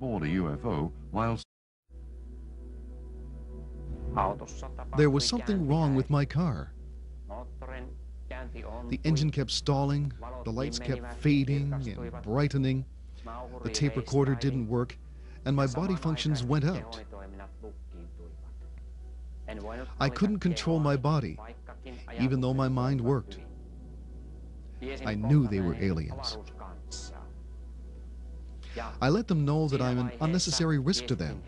board a UFO while... There was something wrong with my car. The engine kept stalling, the lights kept fading and brightening, the tape recorder didn't work, and my body functions went out. I couldn't control my body, even though my mind worked. I knew they were aliens. I let them know that I'm an unnecessary risk to them.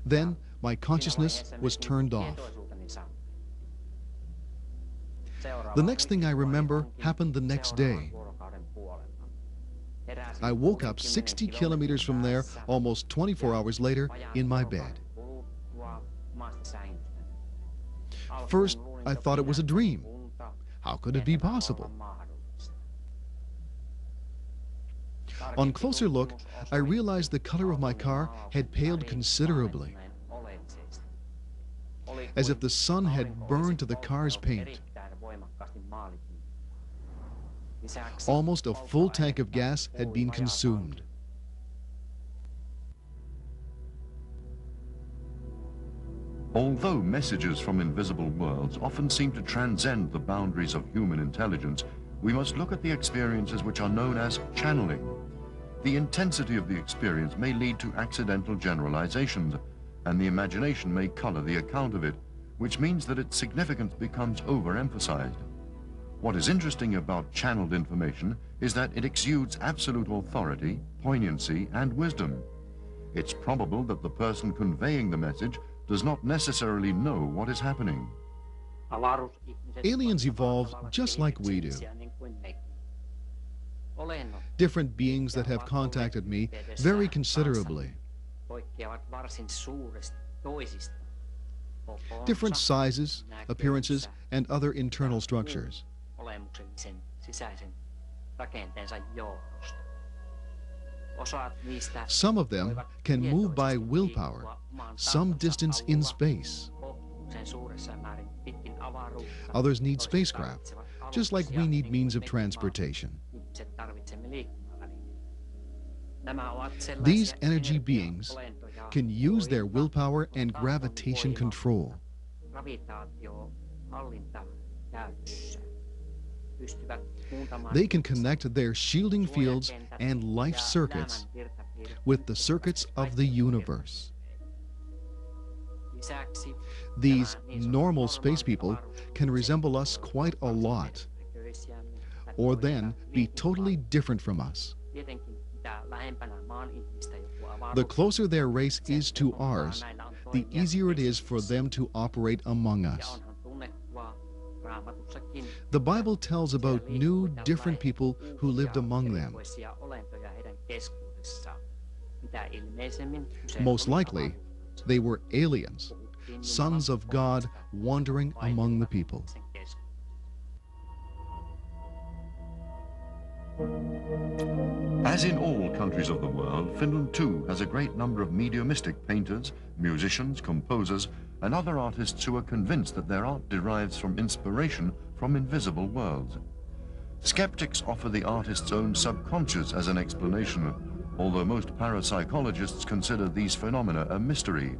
Then my consciousness was turned off. The next thing I remember happened the next day. I woke up 60 kilometers from there, almost 24 hours later, in my bed. First, I thought it was a dream. How could it be possible? On closer look, I realized the color of my car had paled considerably, as if the sun had burned to the car's paint. Almost a full tank of gas had been consumed. Although messages from invisible worlds often seem to transcend the boundaries of human intelligence, we must look at the experiences which are known as channeling. The intensity of the experience may lead to accidental generalizations, and the imagination may color the account of it, which means that its significance becomes overemphasized. What is interesting about channeled information is that it exudes absolute authority, poignancy, and wisdom. It's probable that the person conveying the message does not necessarily know what is happening. Aliens evolved just like we do. Different beings that have contacted me vary considerably. Different sizes, appearances, and other internal structures. Some of them can move by willpower, some distance in space. Others need spacecraft, just like we need means of transportation. These energy beings can use their willpower and gravitation control. They can connect their shielding fields and life circuits with the circuits of the universe. These normal space people can resemble us quite a lot, or then be totally different from us. The closer their race is to ours, the easier it is for them to operate among us. The Bible tells about new, different people who lived among them. Most likely, they were aliens, sons of God wandering among the people. As in all countries of the world, Finland too has a great number of mediumistic painters, musicians, composers, and other artists who are convinced that their art derives from inspiration from invisible worlds. Skeptics offer the artist's own subconscious as an explanation, although most parapsychologists consider these phenomena a mystery.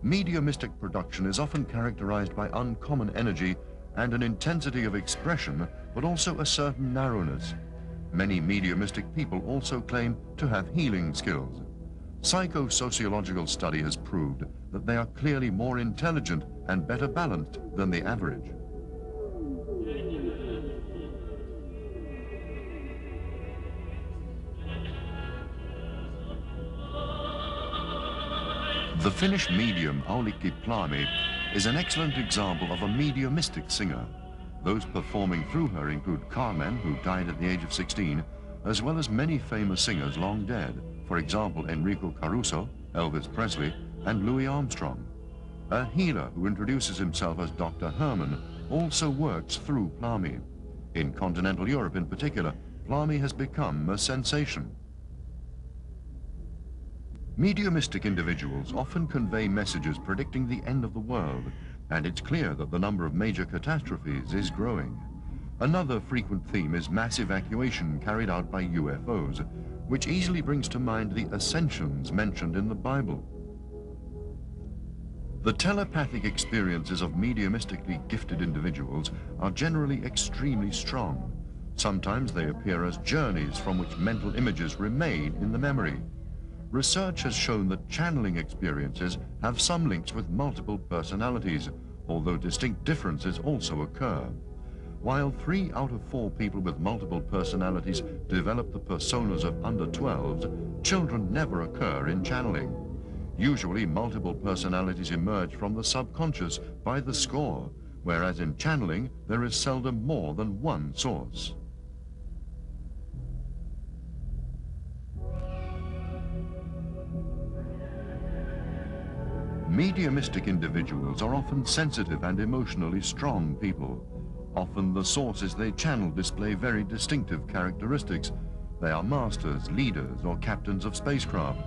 Mediumistic production is often characterized by uncommon energy and an intensity of expression, but also a certain narrowness. Many mediumistic people also claim to have healing skills. Psychosociological study has proved that they are clearly more intelligent and better balanced than the average. The Finnish medium Aulikki Plami is an excellent example of a mediumistic singer. Those performing through her include Carmen, who died at the age of 16, as well as many famous singers long dead. For example, Enrico Caruso, Elvis Presley, and Louis Armstrong. A healer who introduces himself as Dr. Herman also works through Plami. In continental Europe in particular, Plami has become a sensation. Mediumistic individuals often convey messages predicting the end of the world, and it's clear that the number of major catastrophes is growing. Another frequent theme is mass evacuation carried out by UFOs, which easily brings to mind the Ascensions mentioned in the Bible. The telepathic experiences of mediumistically gifted individuals are generally extremely strong. Sometimes they appear as journeys from which mental images remain in the memory. Research has shown that channeling experiences have some links with multiple personalities, although distinct differences also occur. While 3 out of 4 people with multiple personalities develop the personas of under 12s, children never occur in channeling. Usually, multiple personalities emerge from the subconscious by the score, whereas in channeling, there is seldom more than one source. Mediumistic individuals are often sensitive and emotionally strong people. Often the sources they channel display very distinctive characteristics. They are masters, leaders, or captains of spacecraft.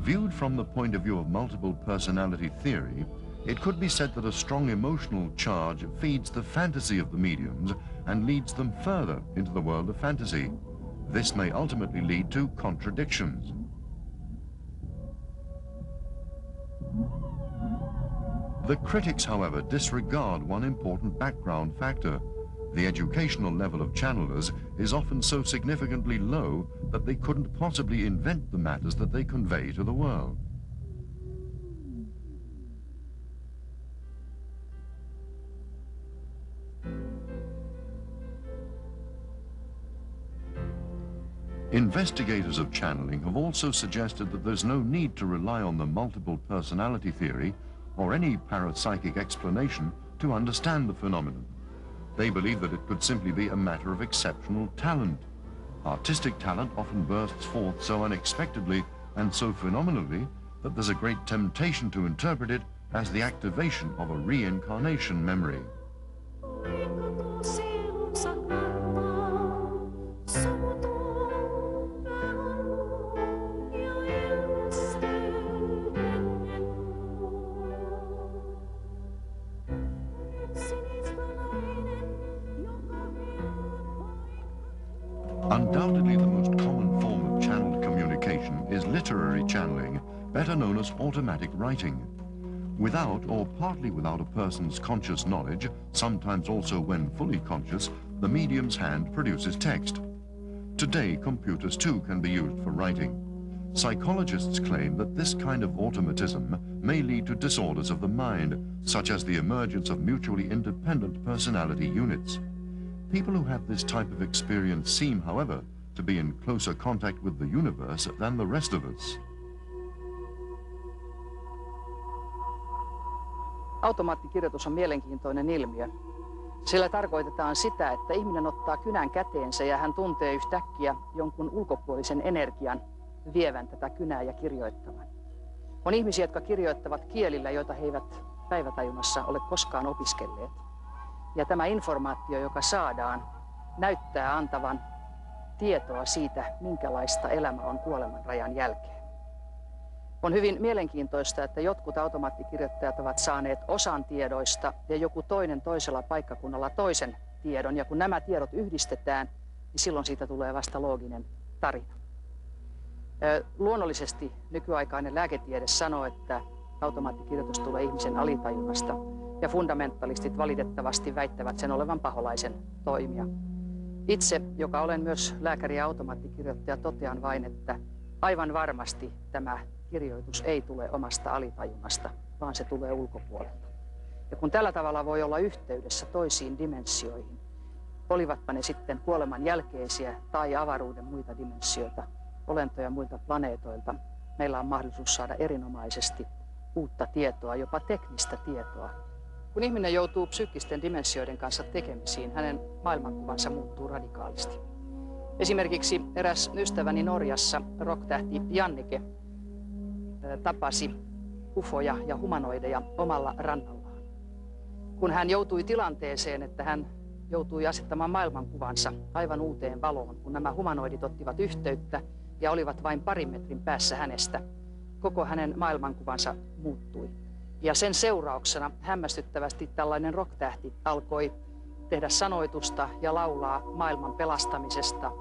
Viewed from the point of view of multiple personality theory, it could be said that a strong emotional charge feeds the fantasy of the mediums and leads them further into the world of fantasy. This may ultimately lead to contradictions. The critics, however, disregard one important background factor. The educational level of channelers is often so significantly low that they couldn't possibly invent the matters that they convey to the world. Investigators of channeling have also suggested that there's no need to rely on the multiple personality theory or any parapsychic explanation to understand the phenomenon. They believe that it could simply be a matter of exceptional talent. Artistic talent often bursts forth so unexpectedly and so phenomenally that there's a great temptation to interpret it as the activation of a reincarnation memory. Undoubtedly, the most common form of channeled communication is literary channeling, better known as automatic writing. Without or partly without a person's conscious knowledge, sometimes also when fully conscious, the medium's hand produces text. Today, computers too can be used for writing. Psychologists claim that this kind of automatism may lead to disorders of the mind, such as the emergence of mutually independent personality units. People who have this type of experience seem, however, to be in closer contact with the universe than the rest of us. Automaattikirjoitus on mielenkiintoinen ilmiö. Sillä tarkoitetaan sitä, että ihminen ottaa kynän käteensä ja hän tuntee yhtäkkiä jonkun ulkopuolisen energian vievän tätä kynää ja kirjoittavan. On ihmisiä, jotka kirjoittavat kielillä, joita he eivät päivätajunnassa ole koskaan opiskelleet. Ja tämä informaatio, joka saadaan, näyttää antavan tietoa siitä, minkälaista elämä on kuoleman rajan jälkeen. On hyvin mielenkiintoista, että jotkut automaattikirjoittajat ovat saaneet osan tiedoista ja joku toinen toisella paikkakunnalla toisen tiedon. Ja kun nämä tiedot yhdistetään, niin silloin siitä tulee vasta looginen tarina. Luonnollisesti nykyaikainen lääketiede sanoo, että automaattikirjoitus tulee ihmisen alitajunnasta. Ja fundamentalistit valitettavasti väittävät sen olevan paholaisen toimia. Itse, joka olen myös lääkäri ja automaattikirjoittaja, totean vain, että aivan varmasti tämä kirjoitus ei tule omasta alitajunnasta, vaan se tulee ulkopuolelta. Ja kun tällä tavalla voi olla yhteydessä toisiin dimensioihin, olivatpa ne sitten kuoleman jälkeisiä tai avaruuden muita dimensioita, olentoja muilta planeetoilta, meillä on mahdollisuus saada erinomaisesti uutta tietoa, jopa teknistä tietoa. Kun ihminen joutuu psyykkisten dimensioiden kanssa tekemisiin, hänen maailmankuvansa muuttuu radikaalisti. Esimerkiksi eräs ystäväni Norjassa, rocktähti Jannike, tapasi ufoja ja humanoideja omalla rannallaan. Kun hän joutui tilanteeseen, että hän joutui asettamaan maailmankuvansa aivan uuteen valoon, kun nämä humanoidit ottivat yhteyttä ja olivat vain parin metrin päässä hänestä, koko hänen maailmankuvansa muuttui. Ja sen seurauksena hämmästyttävästi tällainen rocktähti alkoi tehdä sanoitusta ja laulaa maailman pelastamisesta